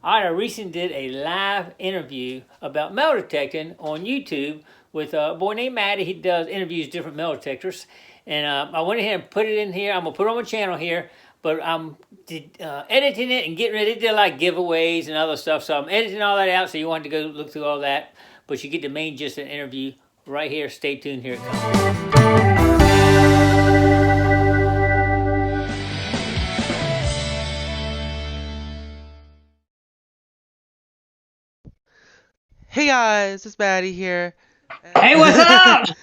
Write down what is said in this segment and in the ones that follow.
I recently did a live interview about metal detecting on YouTube with a boy named Matty. He does interviews different metal detectors, and I went ahead and put it in here. I'm gonna put it on my channel here, but I'm editing it and getting ready. They did like giveaways and other stuff, so I'm editing all that out. So you want to go look through all that, but you get the main gist of the interview right here. Stay tuned. Here it comes. Hey guys, it's Matty here. Hey, what's up?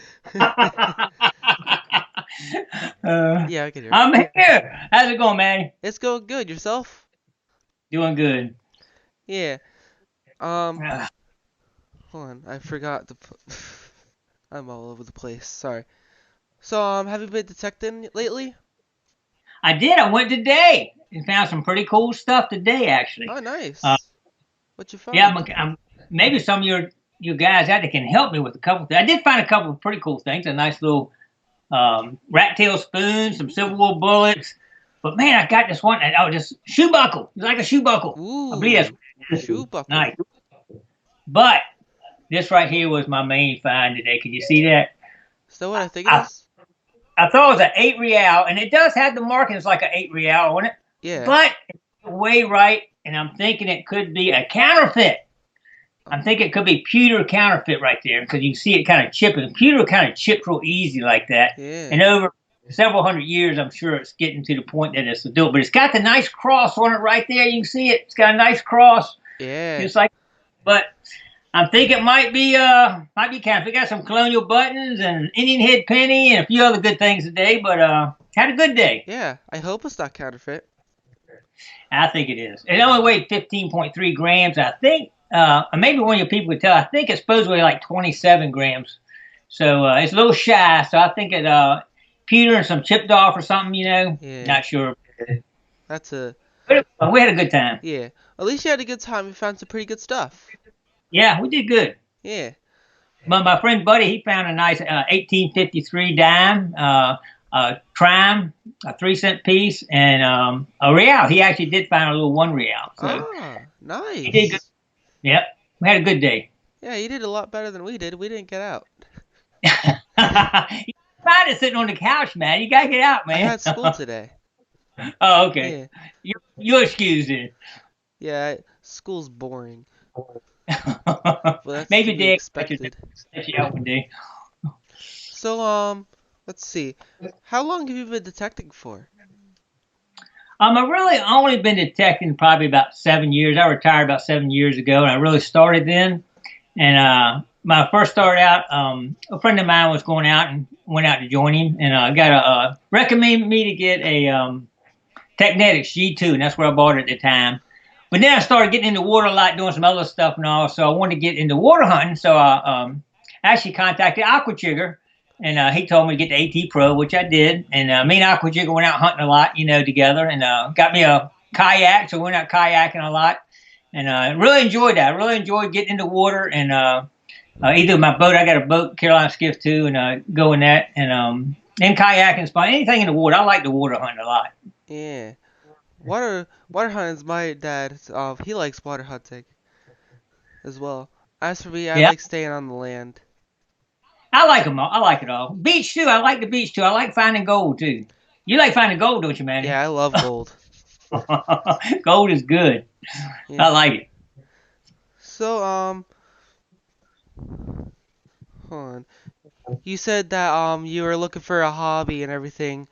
Yeah, I can hear. I'm here. How's it going, Matty? It's going good. Yourself? Doing good. Yeah. Uh, Hold on. I forgot the. I'm all over the place. Sorry. So, have you been detecting lately? I did. I went today and found some pretty cool stuff today, actually. Oh, nice. What you found? Yeah, I'm maybe some of you guys out there can help me with a couple things. I did find a couple of pretty cool things. A nice little rat tail spoon, some silver wool bullets. But man, I got this one. Oh, just shoe buckle. It's like a shoe buckle. Ooh, I believe that's shoe buckle. nice. But this right here was my main find today. Can you see that? Is that what I think it is? I thought it was an 8 real, and it does have the markings like an 8 real on it. Yeah. But it's way right, and I'm thinking it could be a counterfeit. I'm thinking it could be pewter counterfeit right there because you can see it kind of chipping. Pewter kind of chips real easy like that. Yeah. And over several hundred years, I'm sure it's getting to the point that it's a do. But it's got the nice cross on it right there. You can see it. It's got a nice cross. Yeah. Just like, but I'm thinking it might be counterfeit. It got some colonial buttons and Indian head penny and a few other good things today. But had a good day. Yeah. I hope it's not counterfeit. I think it is. It only weighed 15.3 grams. I think. Maybe one of your people could tell. I think it's supposed to weigh like 27 grams. So it's a little shy. So I think it pewter and some chipped off or something, you know. Yeah. Not sure. That's a. But we had a good time. Yeah. At least you had a good time. You found some pretty good stuff. Yeah, we did good. Yeah. But my friend Buddy, he found a nice 1853 dime, Trime, a 3-cent piece, and a real. He actually did find a little 1 real. So Nice. he did good. Yep, we had a good day. Yeah, you did a lot better than we did. We didn't get out. You find it sitting on the couch, man. You gotta get out, man. I had school today. Oh, okay. Yeah. You're excused then. Yeah, school's boring. Well, that's Maybe to be they expected. let you out one day. So, let's see. How long have you been detecting for? I've really only been detecting probably about 7 years. I retired about 7 years ago, and I really started then. And when I first started out, a friend of mine was going out and went out to join him, and got recommended me to get a Technetics G2, and that's where I bought it at the time. But then I started getting into water a lot, doing some other stuff and all, so I wanted to get into water hunting. So I actually contacted Aqua and he told me to get the AT Pro, which I did. And me and Aqua went out hunting a lot, you know, together, and got me a kayak, so we went out kayaking a lot. And really enjoyed that. I really enjoyed getting into water, and either my boat, I got a boat, Carolina Skiff too, and go in that, and kayaking, fun. Anything in the water. I like the water hunting a lot. Yeah. Water hunting's my dad. He likes water hunting as well. As for me, I like staying on the land. I like them all. I like it all. Beach too. I like the beach too. I like finding gold too. You like finding gold, don't you, man? Yeah, I love gold. Gold is good. Yeah. I like it. So, hold on. You said that you were looking for a hobby and everything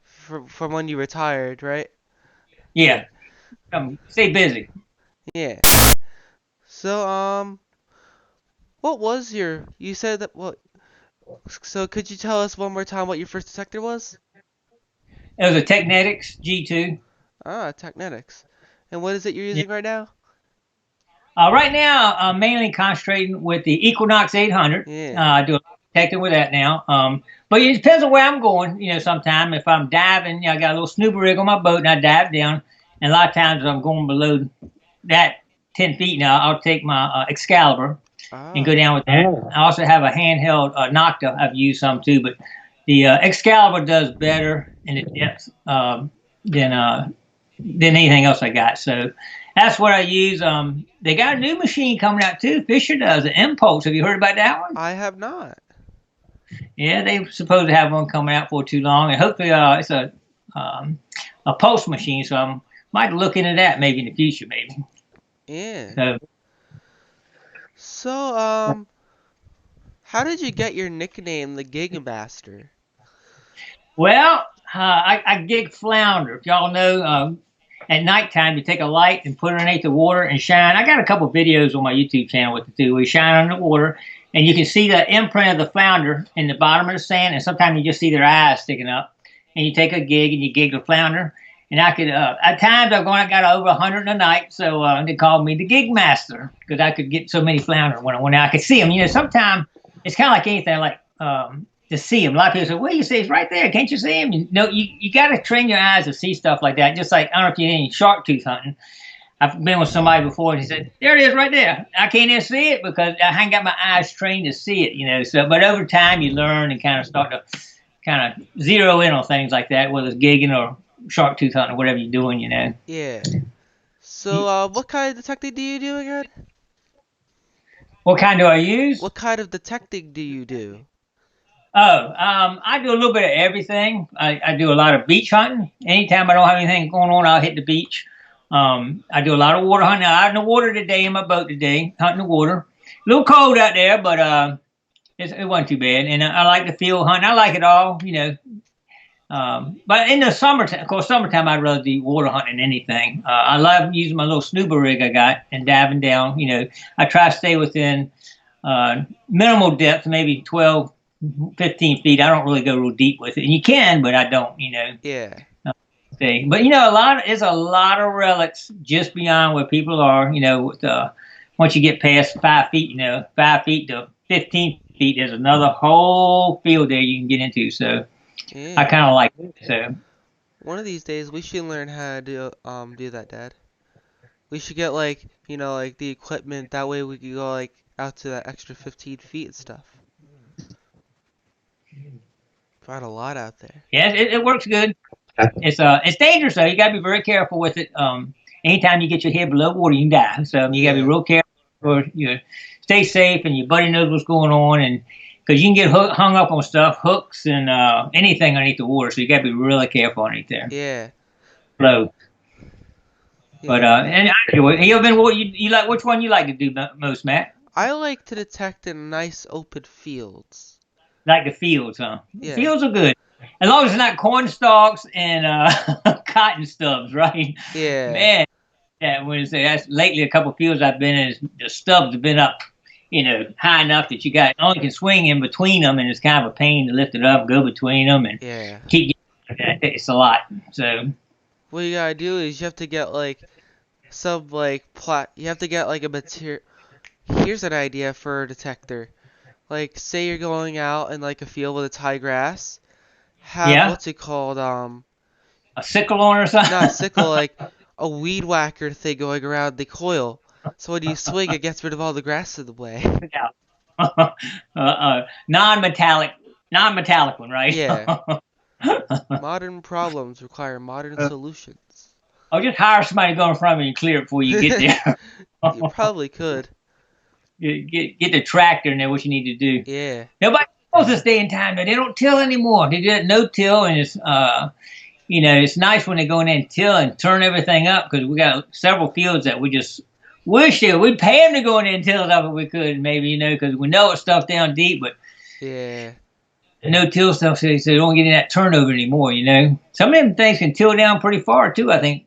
from when you retired, right? Yeah. Stay busy. Yeah. So, what was you said that, so could you tell us one more time what your first detector was? It was a Technetics G2. Ah, Technetics. And what is it you're using right now? Right now, I'm mainly concentrating with the Equinox 800. Yeah. I do a lot of detecting with that now. But it depends on where I'm going. You know, sometime if I'm diving, you know, I got a little snooper rig on my boat, and I dive down. And a lot of times if I'm going below that 10 feet now, I'll take my Excalibur and go down with that. I also have a handheld Nocta I've used some too, but the Excalibur does better in the depth than anything else I got. So That's what I use. They got a new machine coming out too. Fisher does an Impulse. Have you heard about that one? I have not. Yeah, they supposed to have one coming out for too long, and hopefully, it's a pulse machine. So I might look into that maybe in the future, maybe. Yeah. So, So, how did you get your nickname, the Gigmaster? well, I gig flounder. If y'all know, at nighttime you take a light and put it underneath the water and shine. I got a couple videos on my YouTube channel what to do. We shine on the water, and you can see the imprint of the flounder in the bottom of the sand, and sometimes you just see their eyes sticking up. And you take a gig and you gig the flounder. And I could, at times I got over 100 in a night, so they called me the Gigmaster because I could get so many flounder when I could see them. You know, sometimes it's kind of like anything, like to see them. A lot of people say, well, you see, it's right there. Can't you see them? You got to train your eyes to see stuff like that. Just like, I don't know if you did any shark tooth hunting. I've been with somebody before, and he said, there it is right there. I can't even see it because I ain't got my eyes trained to see it, you know. So, but over time, you learn and kind of start to kind of zero in on things like that, whether it's gigging or shark tooth hunting or whatever you're doing, you know. Yeah. So, what kind of detecting do you do again? What kind do I use? What kind of detecting do you do? Oh, I do a little bit of everything. I do a lot of beach hunting. Anytime I don't have anything going on, I'll hit the beach. I do a lot of water hunting. I'm out in the water today in my boat today, hunting the water. A little cold out there, but it wasn't too bad. And I like the field hunting. I like it all, you know. But in the summertime, of course, summertime, I'd rather do water hunting than anything. I love using my little Scuba rig I got and diving down. You know, I try to stay within minimal depth, maybe 12, 15 feet. I don't really go real deep with it. And you can, but I don't, you know. Yeah. But, you know, there's a lot of relics just beyond where people are, you know, with, once you get past 5 feet, you know, 5 feet to 15 feet, there's another whole field there you can get into. So Yeah. I kind of like it. So One of these days, we should learn how to do that, Dad. We should get, like, you know, like the equipment. That way we could go, like, out to that extra 15 feet and stuff. Find a lot out there. yeah, it works good. It's dangerous though. You gotta be very careful with it. Anytime you get your head below water, you can die. So you gotta be real careful. Or you stay safe, and your buddy knows what's going on, and because you can get hung up on stuff, hooks, and anything underneath the water. So you gotta be really careful underneath there. Yeah. Low. Yeah. But and you ever been? You like which one you like to do most, Matt? I like to detect in nice open fields. Like the fields, huh? Yeah. Fields are good. As long as it's not corn stalks and cotton stubs, right? Yeah. Man, yeah, that's lately a couple of fields I've been in, the stubs have been up, you know, high enough that you only can swing in between them, and it's kind of a pain to lift it up, go between them, and Yeah. keep getting it's a lot. So What you gotta do is you have to get like some like you have to get like a material. Here's an idea for a detector. Like, say you're going out in like a field with it's high grass. Have what's it called? A sickle on or something? Not a sickle, like a weed whacker thing going around the coil. So when you swing, it gets rid of all the grass in the way. Non-metallic one, right? Yeah. Modern problems require modern solutions. Or just hire somebody to go in front of you and clear it before you get there. You probably could. Get the tractor and then what you need to do. Yeah. Nobody knows this day and time that they don't till anymore. They did no till, and it's you know, it's nice when they go in there and till and turn everything up, because we got several fields that we just wish we'd pay them to go in there and till it up if we could, maybe, you know, because we know it's stuff down deep, but Yeah. no till stuff, so they don't get any of that turnover anymore, you know. Some of them things can till down pretty far too, I think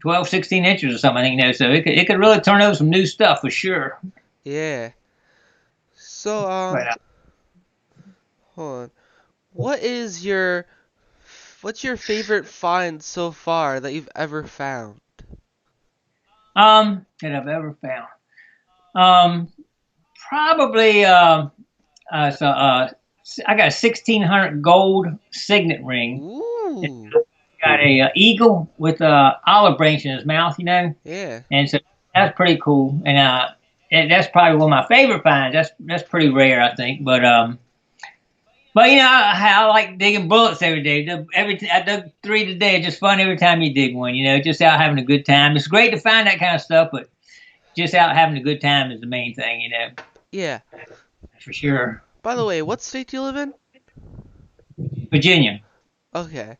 12, 16 inches or something, I think, you know, so it could really turn over some new stuff for sure. Yeah. So, hold on. What's your favorite find so far that you've ever found? That I've ever found. Probably I got a 1600 gold signet ring. Ooh. Got a eagle with a olive branch in his mouth, you know. Yeah. And so that's pretty cool. And that's probably one of my favorite finds. That's pretty rare, I think. But But I like digging bullets every day. I dug 3 today. It's just fun every time you dig one. Just out having a good time. It's great to find that kind of stuff, but just out having a good time is the main thing. Yeah. For sure. By the way, what state do you live in? Virginia. Okay.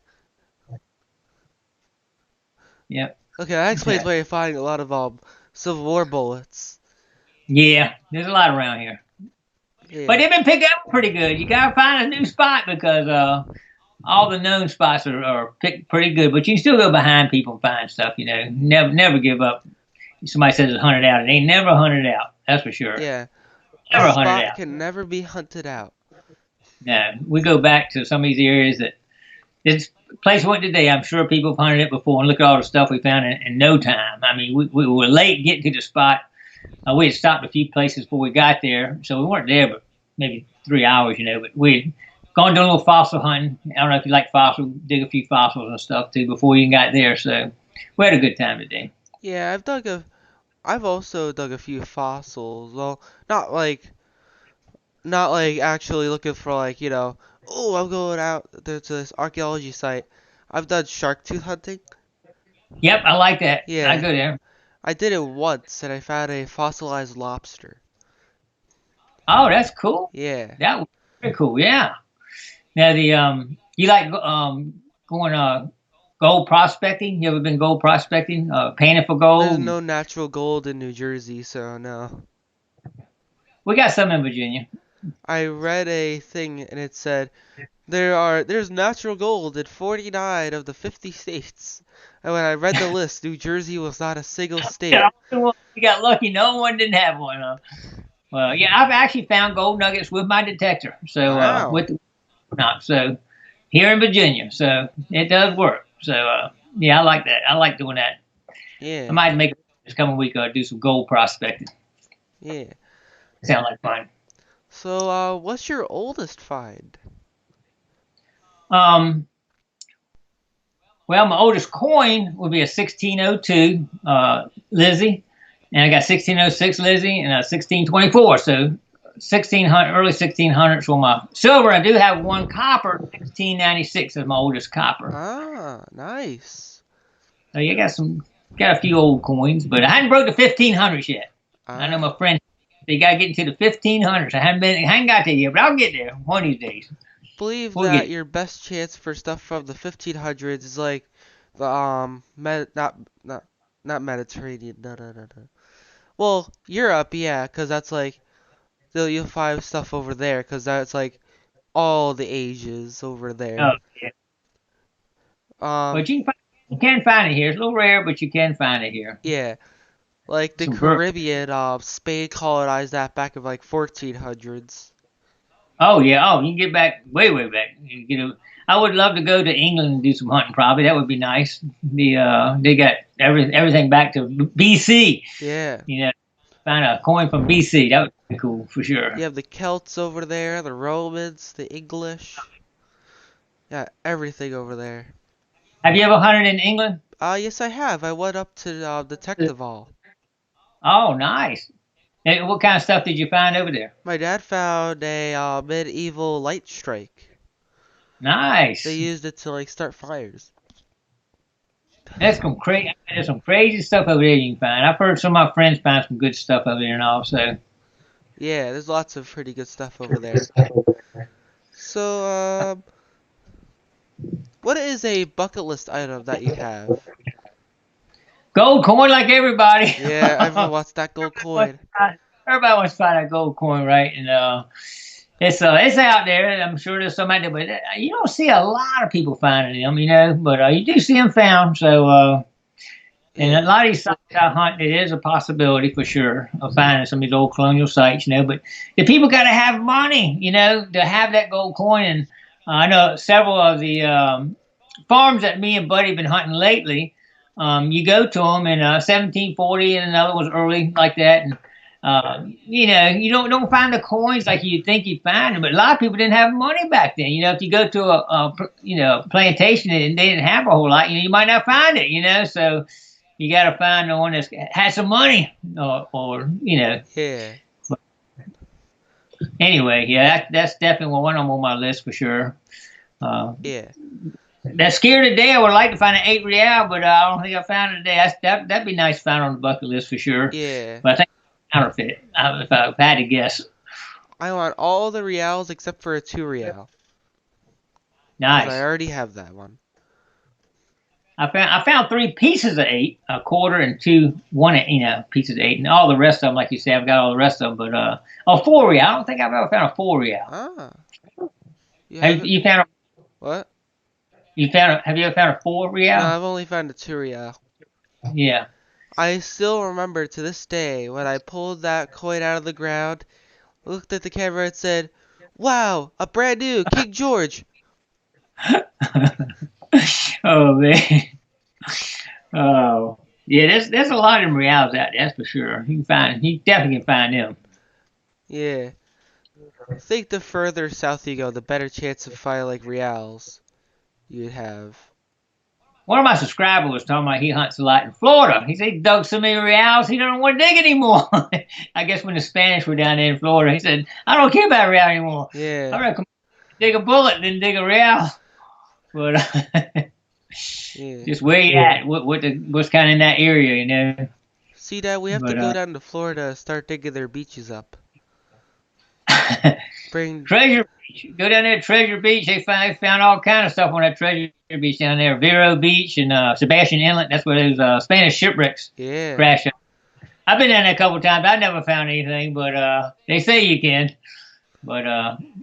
Yep. Okay, that explains why you're finding a lot of Civil War bullets. Yeah, there's a lot around here. Yeah. But they've been picked up pretty good. You gotta find a new spot because all the known spots are picked pretty good. But you can still go behind people and find stuff. Never give up. Somebody says it's hunted out. It ain't never hunted out. That's for sure. Yeah. Never a hunted spot out. can never be hunted out. No, we go back to some of these areas that this place we went today. I'm sure people have hunted it before, and look at all the stuff we found in no time. I mean, we were late getting to the spot. We had stopped a few places before we got there, so we weren't there but maybe 3 hours, But we'd gone doing a little fossil hunting. I don't know if you like fossils, dig a few fossils and stuff too before we even got there. So we had a good time today. Yeah, I've also dug a few fossils. Well, not like actually looking for oh, I'm going out to this archaeology site. I've done shark tooth hunting. Yep, I like that. Yeah. I go there. I did it once, and I found a fossilized lobster. Oh, that's cool. Yeah. That was pretty cool. Yeah. Now you like going gold prospecting? You ever been gold prospecting? Panning for gold? There's no natural gold in New Jersey, so no. We got some in Virginia. I read a thing, and it said there's natural gold in 49 of the 50 states. And when I read the list, New Jersey was not a single state. Yeah, we got lucky. No one didn't have one. Well, yeah, I've actually found gold nuggets with my detector. So Wow. So here in Virginia, so it does work. So yeah, I like that. I like doing that. Yeah. I might make this coming week do some gold prospecting. Yeah. Sound like fun. So what's your oldest find? Well, my oldest coin would be a 1602 Lizzie, and I got 1606 Lizzie and a 1624. So 1600, early 1600s for my silver. I do have one copper, 1696 is my oldest copper. Ah, nice. So you got a few old coins, but I hadn't broke the 1500s yet. I know my friend, they got to get into the 1500s. I haven't got there yet, but I'll get there one of these days. Believe that your best chance for stuff from the 1500s is like the not Mediterranean, no. Well, Europe, yeah, because that's like you'll find stuff over there, because that's like all the ages over there. Oh yeah. But you can find it here. It's a little rare, but you can find it here. Yeah, like the Caribbean, Spain colonized that back in like 1400s. Oh yeah. Oh, you can get back way back. I would love to go to England and do some hunting. Probably that would be nice. They got everything back to BC. Yeah. Find a coin from BC. That would be cool for sure. You have the Celts over there, the Romans, the English. Yeah, everything over there. Have you ever hunted in England? Yes, I have. I went up to Detective Hall. Oh, nice. And what kind of stuff did you find over there? My dad found a medieval light strike. Nice. They used it to like start fires. That's some crazy. There's some crazy stuff over there you can find. I've heard some of my friends find some good stuff over there and all. So. Yeah, there's lots of pretty good stuff over there. So, what is a bucket list item that you have? Gold coin like everybody. Yeah, everyone wants that gold coin. Everybody wants to find a gold coin, right? And it's out there. I'm sure there's some out there, but you don't see a lot of people finding them, But you do see them found. So, and a lot of these sites I hunt, it is a possibility for sure of finding some of these old colonial sites, But the people got to have money, to have that gold coin. And I know several of the farms that me and Buddy have been hunting lately. You go to them in 1740, and another was early like that, and you don't find the coins like you think you find them. But a lot of people didn't have money back then. If you go to a plantation and they didn't have a whole lot, you might not find it. So you got to find the one that has some money, or. Yeah. Anyway, yeah, that's definitely one on my list for sure. Yeah. That scared to death. I would like to find an 8 real, but I don't think I found it today. That'd be nice to find on the bucket list for sure. Yeah. But I think counterfeit. If I had to guess. I want all the reals except for a 2 real. Nice. I already have that one. I found 3 pieces of 8, a quarter and 2 pieces of 8, and all the rest of them, like you said, I've got all the rest of them. But 4 real. I don't think I've ever found a 4 real. Ah. Have you found a what? Have you ever found a 4 real? No, I've only found a 2 real. Yeah. I still remember to this day when I pulled that coin out of the ground, looked at the camera and said, "Wow, a brand new King George." Oh man. Oh yeah. There's a lot of them reals out there. That's for sure. You definitely can find them. Yeah. I think the further south you go, the better chance of finding like reals you'd have. One of my subscribers was talking about he hunts a lot in Florida. He said he dug so many reals he don't want to dig anymore. I guess when the Spanish were down there in Florida, he said, "I don't care about real anymore. Yeah. I'd rather dig a bullet than dig a real." But Yeah. just where you at? What's kind of in that area, you know? See, Dad, we have to go down to Florida and start digging their beaches up. Treasure Beach. Go down there to Treasure Beach. They found all kind of stuff on that Treasure Beach down there. Vero Beach and Sebastian Inlet. That's where those Spanish shipwrecks crashed. I've been down there a couple times. I never found anything, but they say you can. But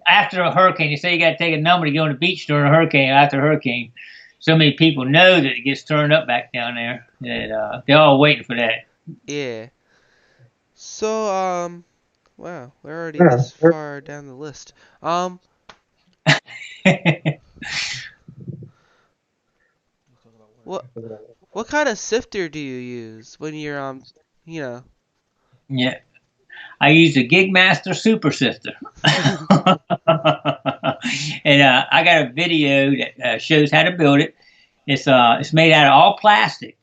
after a hurricane, they say you got to take a number to go on the beach during a hurricane. After a hurricane, so many people know that it gets turned up back down there that they're all waiting for that. Yeah. So wow, we're already this far down the list. What kind of sifter do you use when you're you know? Yeah, I use the Gigmaster Super Sifter, and I got a video that shows how to build it. It's made out of all plastic,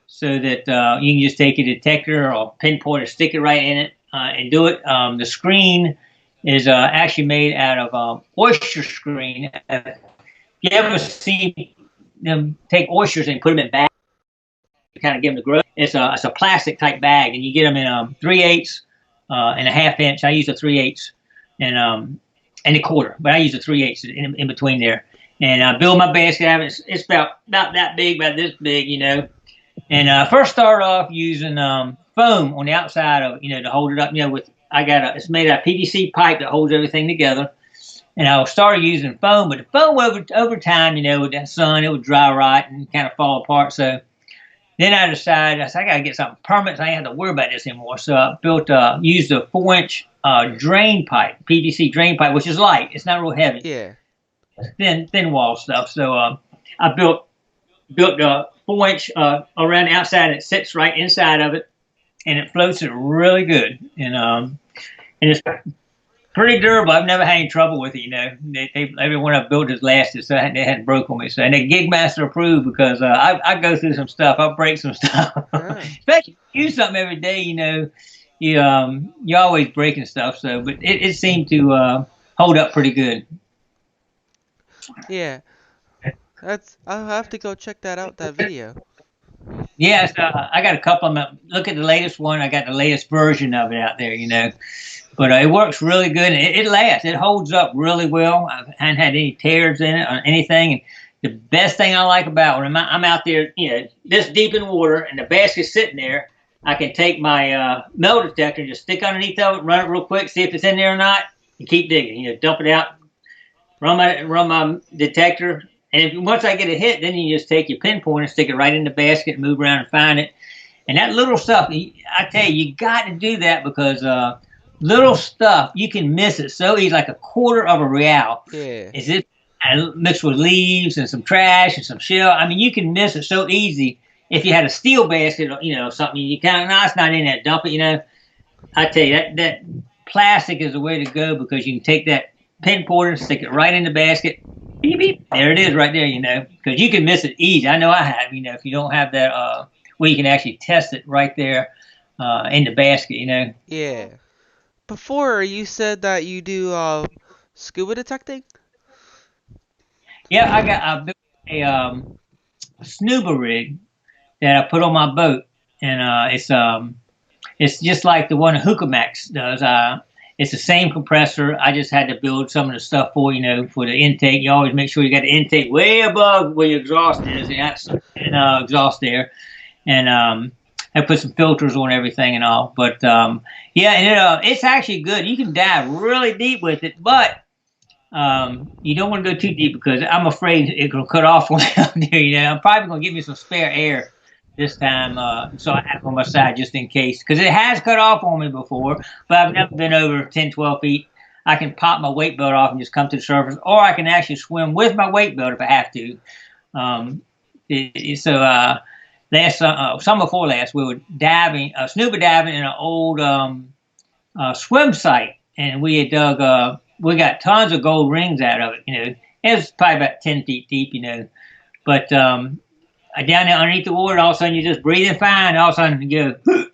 so that you can just take a detector or pinpoint or stick it right in it and do it. The screen is actually made out of oyster screen. You ever see them take oysters and put them in bags to kind of give them the growth? It's a plastic type bag, and you get them in 3/8 and a 1/2 inch. I use a 3/8 and a quarter, but I use a 3/8 in between there. And I build my basket out of it. It's about that big, about this big, you know. And first start off using foam on the outside of it, to hold it up. It's made out of PVC pipe that holds everything together. And I started using foam, but the foam over time, with that sun, it would dry rot and kind of fall apart. So then I decided, I got to get something permanent so I ain't have to worry about this anymore. So I used a 4-inch drain pipe, PVC drain pipe, which is light. It's not real heavy. Yeah. Thin wall stuff. So I built a 4-inch around the outside. It sits right inside of it, and it floats it really good. And it's pretty durable. I've never had any trouble with it. Everyone I've built has lasted, so they hadn't broke on me. So, and they Gigmaster approved because I go through some stuff. I break some stuff. Especially if you use something every day. You're always breaking stuff. So, but it seemed to hold up pretty good. Yeah, I'll have to go check that out. That video. Yes, I got a couple of them. Look at the latest one. I got the latest version of it out there. But it works really good. And it lasts. It holds up really well. I haven't had any tears in it or anything. And the best thing I like about when I'm out there, this deep in water, and the basket's sitting there, I can take my metal detector and just stick underneath of it, run it real quick, see if it's in there or not, and keep digging. Dump it out. Run my detector, and once I get a hit, then you just take your pinpoint and stick it right in the basket and move around and find it. And that little stuff, I tell you got to do that because little stuff, you can miss it so easy, like a quarter of a real. Yeah. Is it mixed with leaves and some trash and some shell? I mean, you can miss it so easy if you had a steel basket or, something. You kind of, no, it's not in there, dump it, I tell you, that plastic is the way to go because you can take that pinpointer, stick it right in the basket. Beep, beep. There it is right there, because you can miss it easy. I know I have, if you don't have that where you can actually test it right there in the basket, Yeah. before you said that you do scuba detecting? Yeah, I built a snuba rig that I put on my boat, and it's just like the one Hookamax does. It's the same compressor. I just had to build some of the stuff for for the intake. You always make sure you got the intake way above where your exhaust is, and exhaust there, and I put some filters on everything and all. But yeah, and it's actually good. You can dive really deep with it, but you don't want to go too deep because I'm afraid it will cut off on there. I'm probably going to give me some spare air this time, so I have it on my side just in case. Because it has cut off on me before, but I've never been over 10, 12 feet. I can pop my weight belt off and just come to the surface, or I can actually swim with my weight belt if I have to. Summer before last, we were diving, scuba diving in an old swim site, and we had dug. We got tons of gold rings out of it. It was probably about 10 feet deep. But down there underneath the water, all of a sudden you're just breathing fine. All of a sudden you go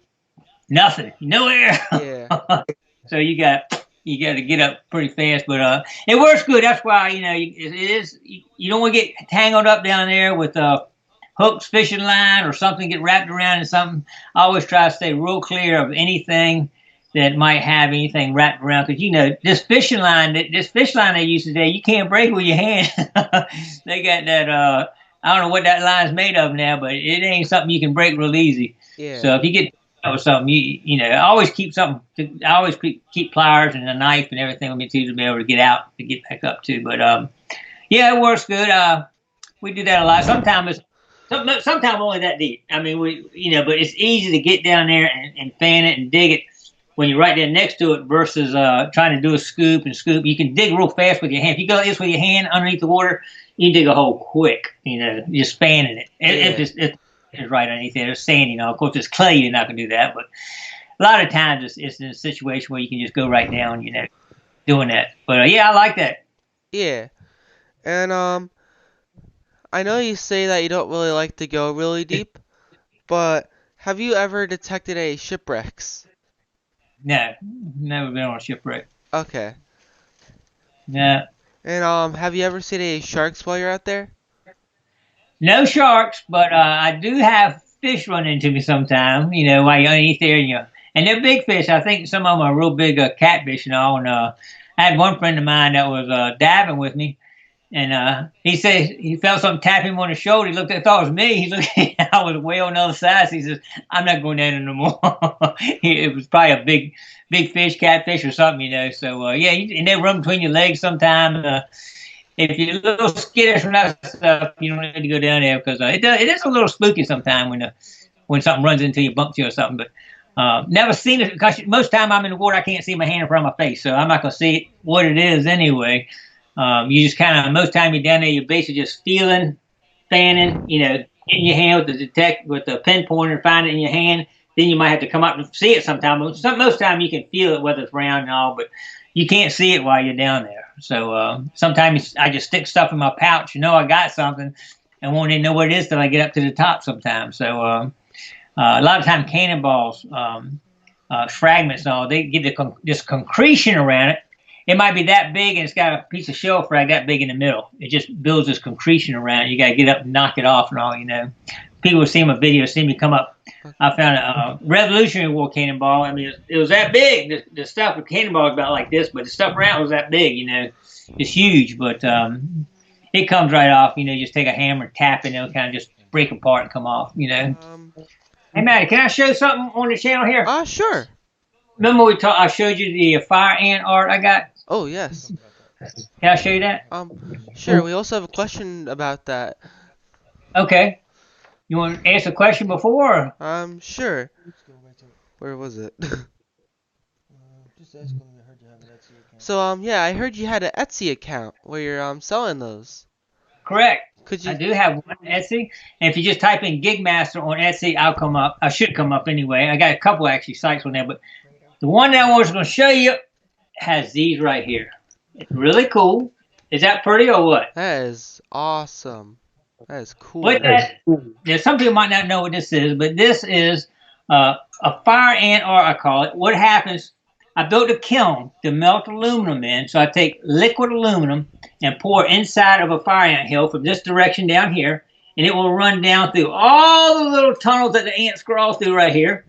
nothing, no air. Yeah. So you got to get up pretty fast. But it works good. That's why it is. You don't want to get tangled up down there with hooks, fishing line, or something get wrapped around in something. I always try to stay real clear of anything that might have anything wrapped around, because this fish line they use today, you can't break it with your hand. They got that I don't know what that line's made of now, but it ain't something you can break real easy. Yeah. So if you get with something, I always keep something. I always keep pliers and a knife and everything with me too, to be able to get out to get back up too. But yeah, it works good. We do that a lot. Sometimes only that deep. I mean, but it's easy to get down there and fan it and dig it when you're right there next to it versus trying to do a scoop. You can dig real fast with your hand. If you go like this with your hand underneath the water, you dig a hole quick, just fanning it. If it's right underneath there. There's sand, Of course, there's clay, you're not going to do that. But a lot of times it's in a situation where you can just go right down, doing that. But yeah, I like that. Yeah. And I know you say that you don't really like to go really deep, but have you ever detected any shipwrecks? No, never been on a shipwreck. Okay. Yeah. And have you ever seen any sharks while you're out there? No sharks, but I do have fish run into me sometime, while you're underneath there, and they're big fish. I think some of them are real big catfish and all. And I had one friend of mine that was diving with me, and he said he felt something tap him on the shoulder. He looked at, thought it was me. He looked, I was way on the other side. So he says, "I'm not going down there no more." It was probably a big fish, catfish or something, So yeah, and they run between your legs sometimes. If you're a little skittish from that stuff, you don't need to go down there because it is a little spooky sometimes when something runs into you, bumps you or something. But never seen it because most time I'm in the water, I can't see my hand in front of my face, so I'm not gonna see what it is anyway. You just kind of most time you're down there, you're basically just feeling, fanning, getting your hand with the pinpointer, find it in your hand. Then you might have to come up and see it sometime. Most time you can feel it whether it's round and all, but you can't see it while you're down there. So sometimes I just stick stuff in my pouch. I got something and won't even know what it is till I get up to the top sometimes. So a lot of time cannonballs, fragments and all, they get this concretion around it. It might be that big and it's got a piece of shell frag that big in the middle. It just builds this concretion around it. You got to get up and knock it off and all, People see my video, see me come up. I found a Revolutionary War cannonball. I mean, it was that big. The stuff with cannonball was about like this, but the stuff around was that big, It's huge, but it comes right off. You just take a hammer, tap it, and it'll kind of just break apart and come off, Hey, Matty, can I show you something on the channel here? Sure. Remember I showed you the fire ant art I got? Oh, yes. Can I show you that? Sure. We also have a question about that. Okay. You want to ask a question before? Sure. Where was it? Just ask them. I heard you have an Etsy account. So, yeah, I heard you had an Etsy account where you're selling those. Correct. Could you? I do have one Etsy, and if you just type in Gigmaster on Etsy, I'll come up. I should come up anyway. I got a couple actually sites on there, but the one that I was going to show you has these right here. It's really cool. Is that pretty or what? That is awesome. That is cool. Now, some people might not know what this is, but this is a fire ant art, I call it. What happens I built a kiln to melt aluminum in. So I take liquid aluminum and pour inside of a fire ant hill from this direction down here, and it will run down through all the little tunnels that the ants crawl through right here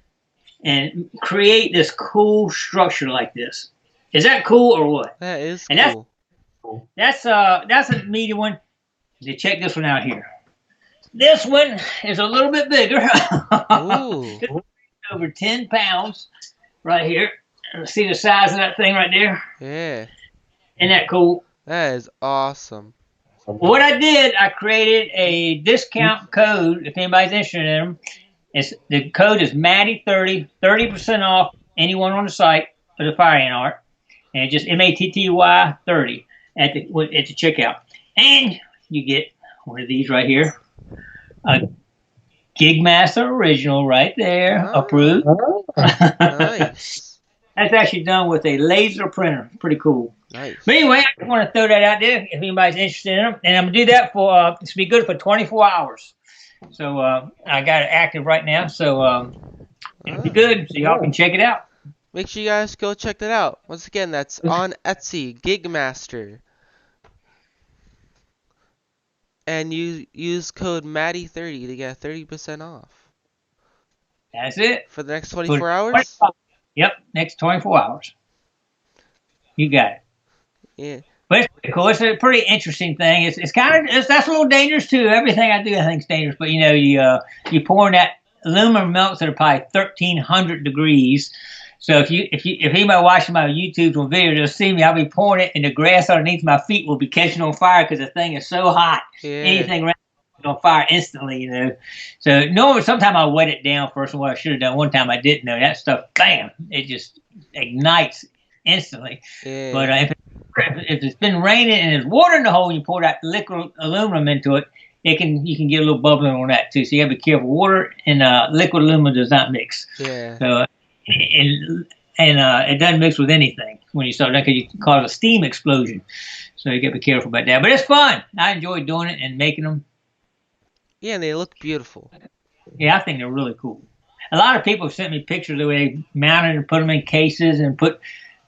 and create this cool structure like this. Is that cool or what? That is And cool. that's a medium one. You check this one out here. This one is a little bit bigger. Ooh. Over 10 pounds right here. See the size of that thing right there? Yeah. Isn't that cool? That is awesome. What I did, I created a discount code if anybody's interested in them. The code is Matty 30, 30% off anyone on the site for the fire ant art. And it's just MATTY 30 at the checkout. And you get one of these right here. A Gigmaster original right there. Oh. Approved. Nice. That's actually done with a laser printer. Pretty cool. Nice. But anyway, I just want to throw that out there if anybody's interested in them. And I'm going to do that for, this will be good for 24 hours. So I got it active right now. So it'll be good. So y'all can check it out. Make sure you guys go check that out. Once again, that's on Etsy, Gigmaster. And you use code Matty30 to get 30% off. That's it. For the next 24 hours? Yep, next 24 hours. You got it. Yeah. But it's pretty cool. It's a pretty interesting thing. It's kind of that's a little dangerous too. Everything I do, I think, is dangerous. But you pour in that aluminum melts at probably 1,300 degrees. So if anybody watching my YouTube or video, they'll see me. I'll be pouring it, and the grass underneath my feet will be catching on fire because the thing is so hot. Yeah. Anything around is on fire instantly. So normally, sometimes I wet it down first. And what I should have done one time, I didn't know that stuff. Bam! It just ignites instantly. Yeah. But if it's been raining and there's water in the hole, and you pour that liquid aluminum into it, you can get a little bubbling on that too. So you got to be careful. Water and liquid aluminum does not mix. Yeah. So and it doesn't mix with anything when you start that because you can cause a steam explosion. So you got to be careful about that. But it's fun. I enjoy doing it and making them. Yeah, and they look beautiful. Yeah, I think they're really cool. A lot of people have sent me pictures of the way they mounted and put them in cases and put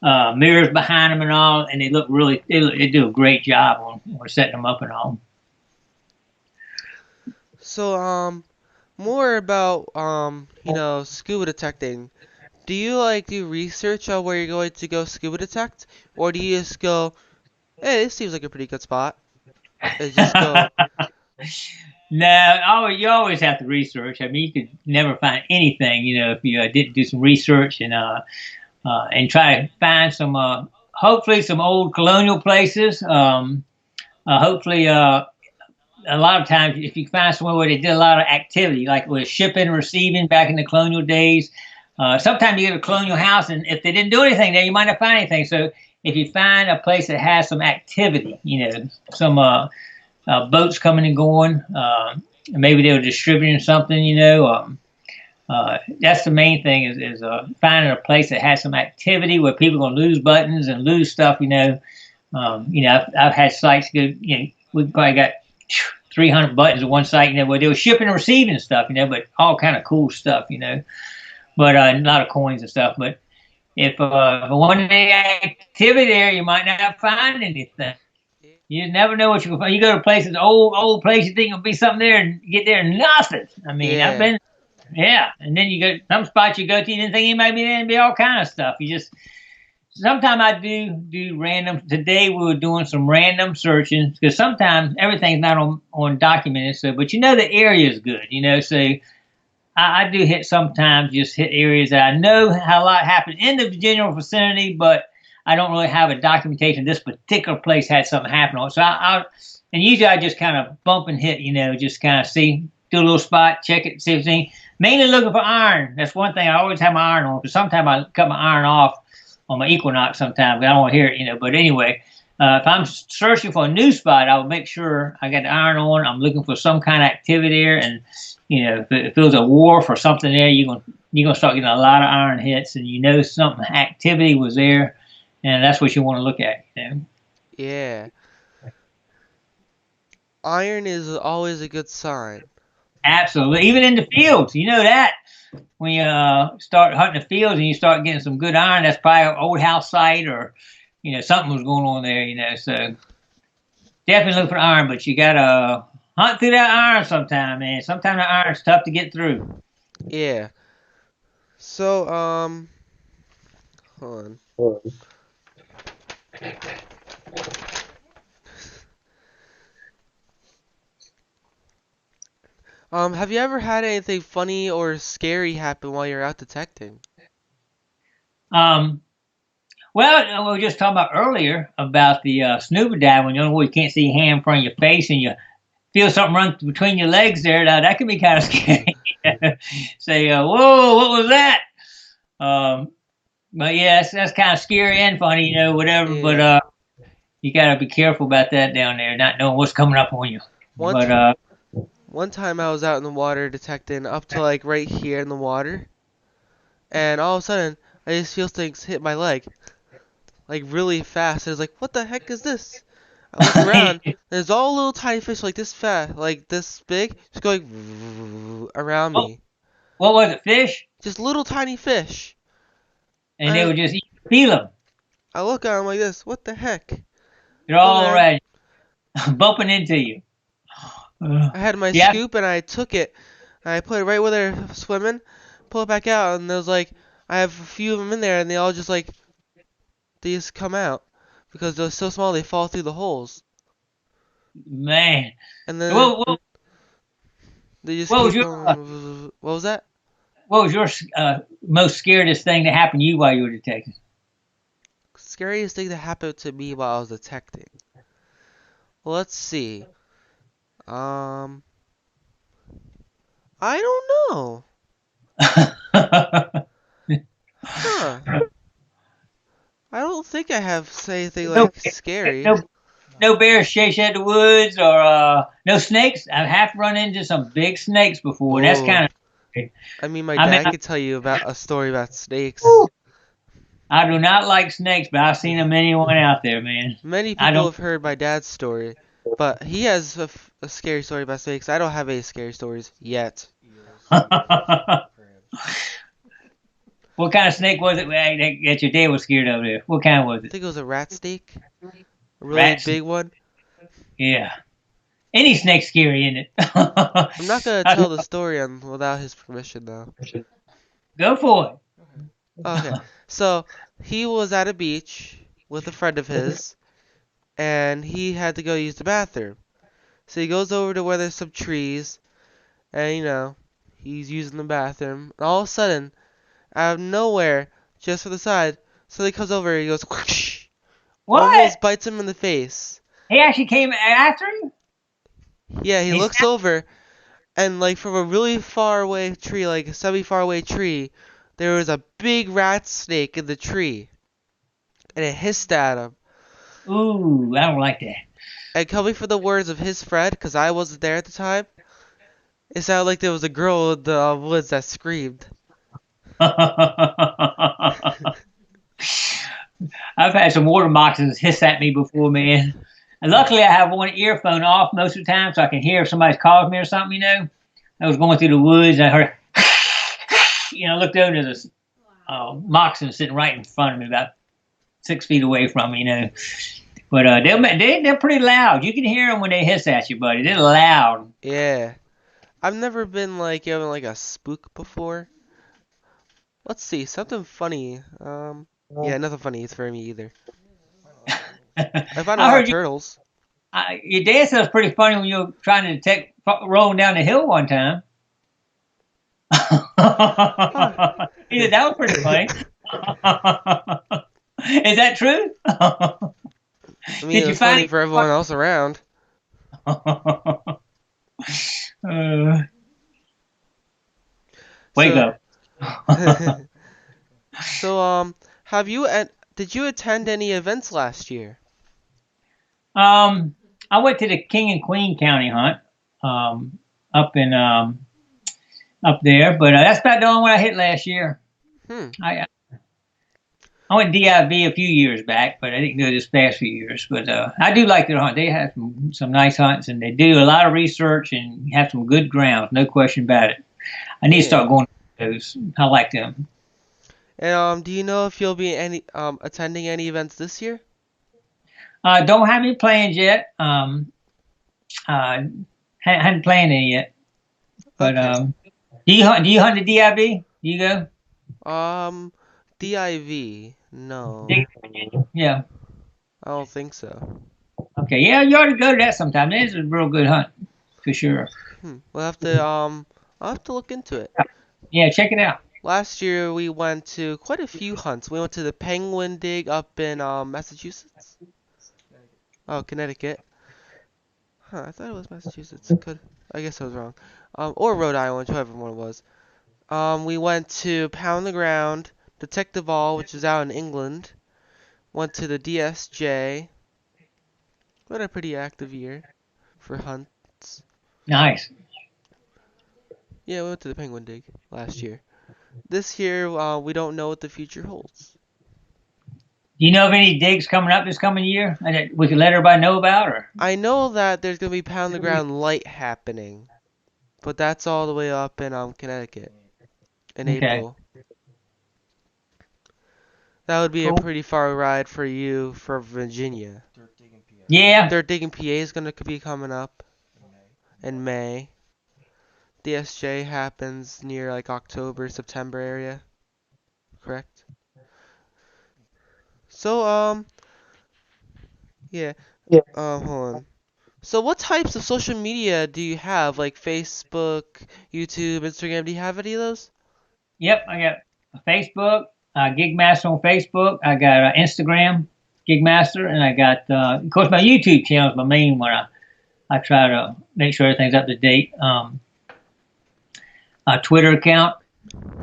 mirrors behind them and all, and they look really. They do a great job on setting them up and all. So more about scuba detecting. Do you do research on where you're going to go scuba detect, or do you just go, hey, this seems like a pretty good spot, and just go? No, you always have to research. I mean, you could never find anything, if you didn't do some research and try to find some, hopefully some old colonial places. Hopefully, a lot of times, if you find somewhere where they did a lot of activity, like with shipping and receiving back in the colonial days, sometimes you get a colonial house, and if they didn't do anything there, you might not find anything. So if you find a place that has some activity, some boats coming and going, maybe they were distributing something, that's the main thing is finding a place that has some activity where people are going to lose buttons and lose stuff, I've had sites go, we probably got 300 buttons at one site, where they were shipping and receiving stuff, but all kind of cool stuff, but a lot of coins and stuff. But if one day activity there, you might not find anything. You never know what you can find. You go to places, old place, you think there'll be something there, and you get there, nothing. I mean, Yeah. I've been, and then you go some spots you go to, you didn't think anybody be there, and be all kind of stuff. Sometimes I do random. Today we were doing some random searching because sometimes everything's not on documented. So, but the area is good. So I do sometimes just hit areas that I know how a lot happened in the general vicinity, but I don't really have a documentation. This particular place had something happen on it. So and usually I just kind of bump and hit. Just kind of see, do a little spot, check it, see if anything. Mainly looking for iron. That's one thing I always have my iron on because sometimes I cut my iron off on my Equinox sometimes, but I don't want to hear it, But anyway, if I'm searching for a new spot, I will make sure I got the iron on. I'm looking for some kind of activity there, and if it was a wharf or something there, you're gonna start getting a lot of iron hits, and something activity was there, and that's what you want to look at. Yeah. Iron is always a good sign. Absolutely, even in the fields, that. when you start hunting the fields and you start getting some good iron, that's probably an old house site or something was going on there. So definitely look for iron, but you gotta hunt through that iron sometime, man. Sometimes the iron's tough to get through. Yeah. So, hold on. Have you ever had anything funny or scary happen while you're out detecting? Well, we were just talking about earlier about the scuba dive when you can't see your hand in front of your face and you feel something run between your legs there. That can be kind of scary. Say, whoa, what was that? But yeah, that's kind of scary and funny, whatever. Yeah. But you gotta be careful about that down there, not knowing what's coming up on you. One time I was out in the water detecting up to like right here in the water, and all of a sudden I just feel things hit my leg, like really fast. I was like, what the heck is this? I look around, and there's all little tiny fish like this fat, like this big, just going around me. What was it, fish? Just little tiny fish. And they would just feel them. I look at them like this, what the heck? They're all around you, bumping into you. I had my scoop and I took it, and I put it right where they're swimming, pull it back out, and there was like, I have a few of them in there, and they all just like, they just come out. Because they're so small, they fall through the holes. Man. And then they just what was that? What was your most scariest thing that happened to you while you were detecting? Scariest thing that happened to me while I was detecting. Well, let's see. I don't know. Huh. I don't think I have anything like scary. No bears chasing at the woods or no snakes. I have run into some big snakes before. That's kind of. I mean, my dad could tell you about a story about snakes. I do not like snakes, but I've seen a many one out there, man. Many people have heard my dad's story, but he has a scary story about snakes. I don't have any scary stories yet. What kind of snake was it that your dad was scared of there? What kind was it? I think it was a rat snake. A really big one. Yeah. Any snake's scary, isn't it? I'm not going to tell the story without his permission, though. Go for it. Okay. So, he was at a beach with a friend of his, and he had to go use the bathroom. So he goes over to where there's some trees, and, he's using the bathroom. And all of a sudden, out of nowhere, just to the side, somebody comes over and he goes, whoosh, what? Almost bites him in the face. He actually came after him? Yeah, he looks over, and like from a really far away tree, like a semi-far away tree, there was a big rat snake in the tree. And it hissed at him. Ooh, I don't like that. And coming from the words of his friend, because I wasn't there at the time, it sounded like there was a girl in the woods that screamed. I've had some water moccasins hiss at me before, man. And luckily, I have one earphone off most of the time, so I can hear if somebody's calling me or something. I was going through the woods, and I heard, looked over to this moccasin sitting right in front of me, about 6 feet away from me. But they're pretty loud. You can hear them when they hiss at you, buddy. They're loud. Yeah, I've never been like having like a spook before. Let's see, something funny. Yeah, nothing funny is for me either. I found a lot of turtles. Your dad said it was pretty funny when you were trying to detect rolling down the hill one time. He said that was pretty funny. Is that true? I mean, it was funny for everyone else around. Wake up. So, did you attend any events last year? I went to the King and Queen County hunt, up there, but that's about the only one I hit last year. I went DIV a few years back, but I didn't go this past few years. But I do like their hunt. They have some nice hunts, and they do a lot of research and have some good grounds, no question about it. I need to start going those. I like them. And do you know if you'll be attending any events this year? Don't have any plans yet. Hadn't planned any yet. But Okay. do you hunt? Do you hunt the DIV? Do you go? DIV? No, Yeah. I don't think so. Okay. Yeah, you ought to go to that sometime. It's a real good hunt for sure. We'll have to I'll have to look into it. Yeah, check it out. Last year we went to quite a few hunts. We went to the Penguin Dig up in Massachusetts. Oh, Connecticut. Huh, I thought it was Massachusetts. I guess I was wrong. Or Rhode Island, whichever one it was. We went to Pound the Ground, Detective All, which is out in England. Went to the DSJ. We had a pretty active year for hunts. Nice. Yeah, we went to the Penguin Dig last year. This year, we don't know what the future holds. Do you know of any digs coming up this coming year and that we could let everybody know about? Or I know that there's gonna be Pound the Ground Light happening, but that's all the way up in Connecticut in Okay. April. That would be a Cool. pretty far ride for you for Virginia. Dirt digging PA. Yeah. Dirt Digging PA is gonna be coming up in May. in May. DSJ happens near like October, September area. Correct? So, yeah. Hold on. So what types of social media do you have? Like Facebook, YouTube, Instagram? Do you have any of those? Yep. I got Facebook, Gigmaster on Facebook. I got Instagram, Gigmaster, and I got of course my YouTube channel is my main one. I try to make sure everything's up to date. A Twitter account.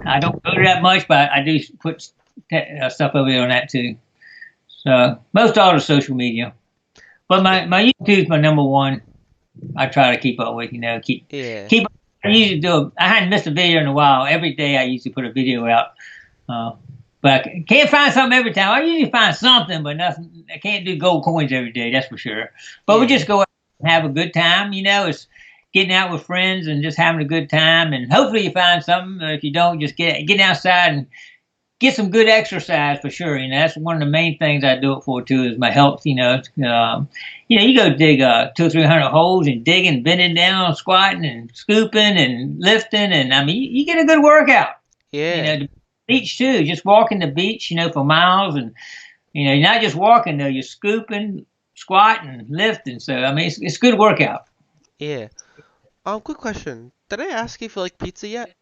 I don't go to that much, but I do put stuff over there on that too. So most all the social media, but my YouTube's my number one. I try to keep up with, keep Yeah. I usually I hadn't missed a video in a while. Every day I usually put a video out, but I can't find something every time. I usually find something, but nothing. I can't do gold coins every day, that's for sure. But we just go out and have a good time. It's getting out with friends and just having a good time. And hopefully you find something. If you don't, just get outside and get some good exercise for sure. That's one of the main things I do it for too, is my health. You go dig 200 or 300 holes and digging, bending down, squatting and scooping and lifting, and I mean you get a good workout. Yeah. The beach too, just walking the beach, for miles, and you're not just walking though, you're scooping, squatting, lifting. So I mean it's a good workout. Yeah. Quick question. Did I ask you if you like pizza yet?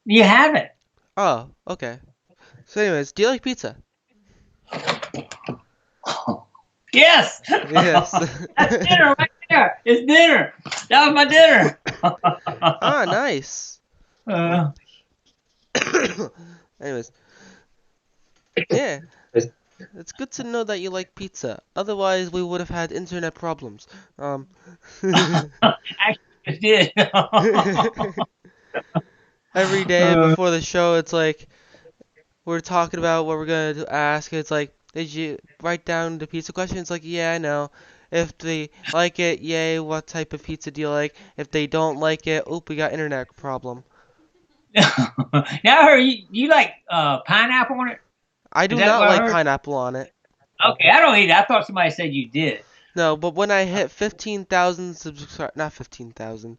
You haven't. Oh, okay. So anyways, do you like pizza? Yes. Yes. That's dinner right there. It's dinner. That was my dinner. Ah, nice. Anyways. Yeah. It's good to know that you like pizza. Otherwise, we would have had internet problems. Actually, it did. Every day before the show, it's like we're talking about what we're gonna ask. It's like, did you write down the pizza question? It's like, yeah, I know. If they like it, yay. What type of pizza do you like? If they don't like it, oop, we got internet problem. Now I heard you like pineapple on it. I do Is that not what I like heard? pineapple on it. Okay, I don't either. I thought somebody said you did. No, but when I hit 15,000 subscribers, not 15,000.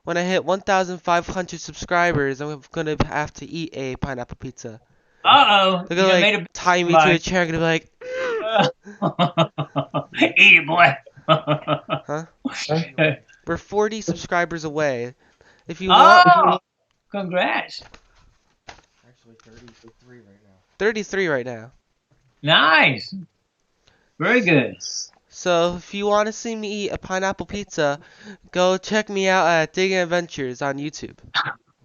When I hit 1,500 subscribers, I'm gonna have to eat a pineapple pizza. Uh-oh. They're gonna tie me to a chair and gonna be like, eat it, boy. huh? We're 40 subscribers away. If you want, Oh, congrats. Actually, 33 right now. 33 right now. Nice. Very good. So if you want to see me eat a pineapple pizza, go check me out at Digging Adventures on YouTube.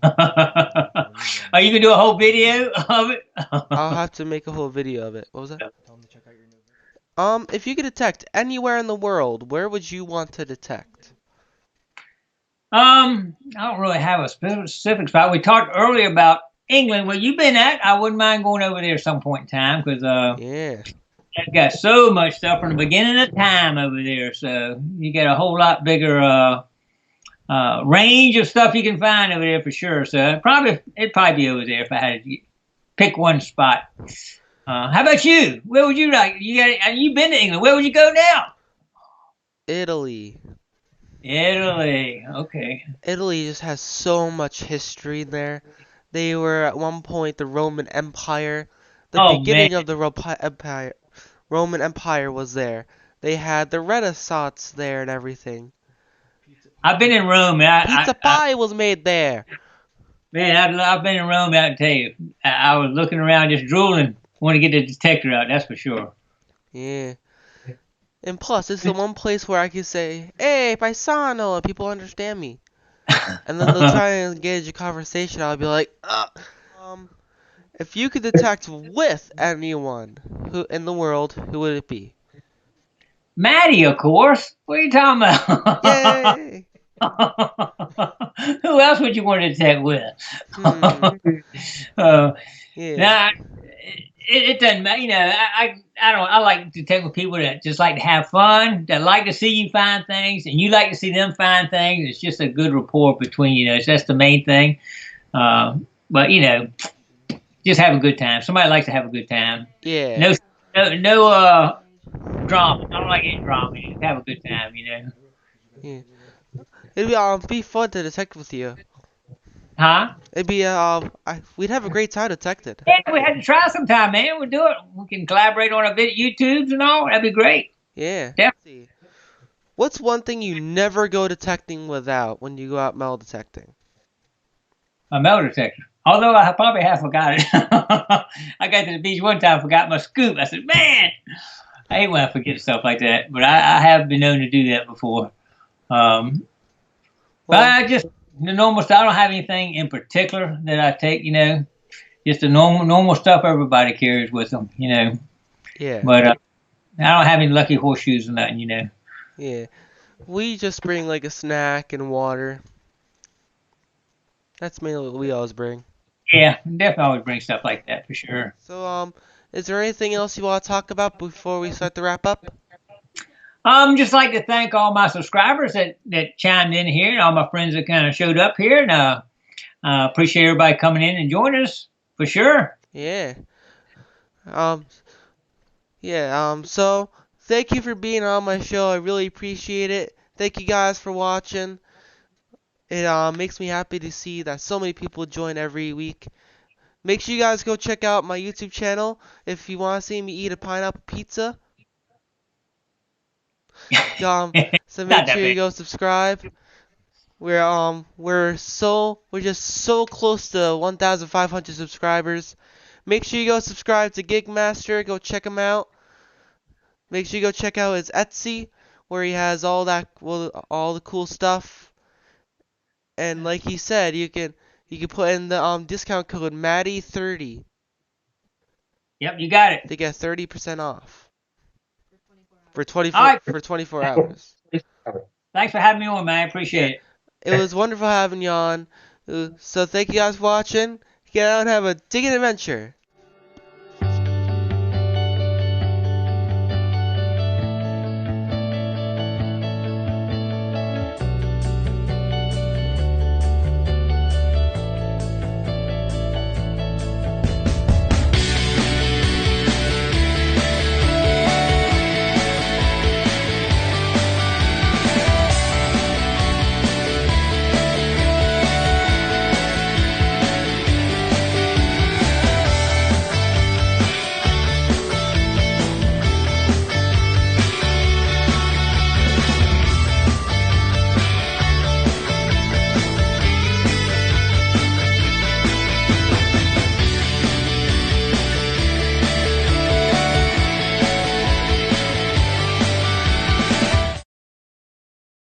Are you gonna do a whole video of it? I'll have to make a whole video of it. What was that? Tell them to check out your new video. If you could detect anywhere in the world, where would you want to detect? I don't really have a specific spot. We talked earlier about England, where you've been at. I wouldn't mind going over there some point in time because Yeah. they've got so much stuff from the beginning of time over there. So you get a whole lot bigger range of stuff you can find over there for sure. So it'd probably be over there if I had to pick one spot. How about you? Where would you like? You've been to England. Where would you go now? Italy. Italy. Okay. Italy just has so much history there. They were at one point the Roman Empire. The Oh man, beginning of the Roman Empire was there. They had the Renaissance there and everything. I've been in Rome. And Pizza pie was made there. man, I've been in Rome. I can tell you, I was looking around just drooling. Want to get the detector out? That's for sure. Yeah. And plus, it's the one place where I can say, "Hey, paisano," and people understand me. And then they'll try and engage a conversation. I'll be like, if you could detect with anyone who in the world, who would it be? Matty, of course. What are you talking about? Yay! Who else would you want to detect with? Yeah. Nah, it doesn't matter. You know, I don't. I like to detect with people that just like to have fun, that like to see you find things, and you like to see them find things. It's just a good rapport between you. Know, so that's the main thing. But you know, just have a good time. Somebody likes to have a good time. Yeah. No drama. I don't like any drama. Just have a good time. You know. Yeah. It'd be fun to detect with you. Huh? It'd be we'd have a great time detecting. Yeah, we had to try sometime, man. We'll do it. We can collaborate on a bit YouTubes and all. That'd be great. Yeah. Definitely. What's one thing you never go detecting without when you go out metal detecting? A metal detector. Although I probably have forgot it. I got to the beach one time, forgot my scoop. I said, man, I hate when I forget stuff like that. But I have been known to do that before. But I just, the normal stuff, I don't have anything in particular that I take, you know. Just the normal stuff everybody carries with them, you know. Yeah. But I don't have any lucky horseshoes or nothing, you know. Yeah. We just bring like a snack and water. That's mainly what we always bring. Yeah, definitely always bring stuff like that for sure. So, is there anything else you want to talk about before we start to wrap up? Just like to thank all my subscribers that chimed in here and all my friends that kind of showed up here. And appreciate everybody coming in and joining us for sure. Yeah. So thank you for being on my show. I really appreciate it. Thank you guys for watching. It makes me happy to see that so many people join every week. Make sure you guys go check out my YouTube channel if you want to see me eat a pineapple pizza. So make sure you go subscribe. We're just so close to 1,500 subscribers. Make sure you go subscribe to Gigmaster. Go check him out. Make sure you go check out his Etsy, where he has all the cool stuff. And like he said, you can put in the discount code Matty30 Yep, you got it. to get 30% off for 24 All right. for 24 hours. Thanks for having me on, man. I appreciate it. It was wonderful having you on. So thank you guys for watching. Get out and have a digging adventure.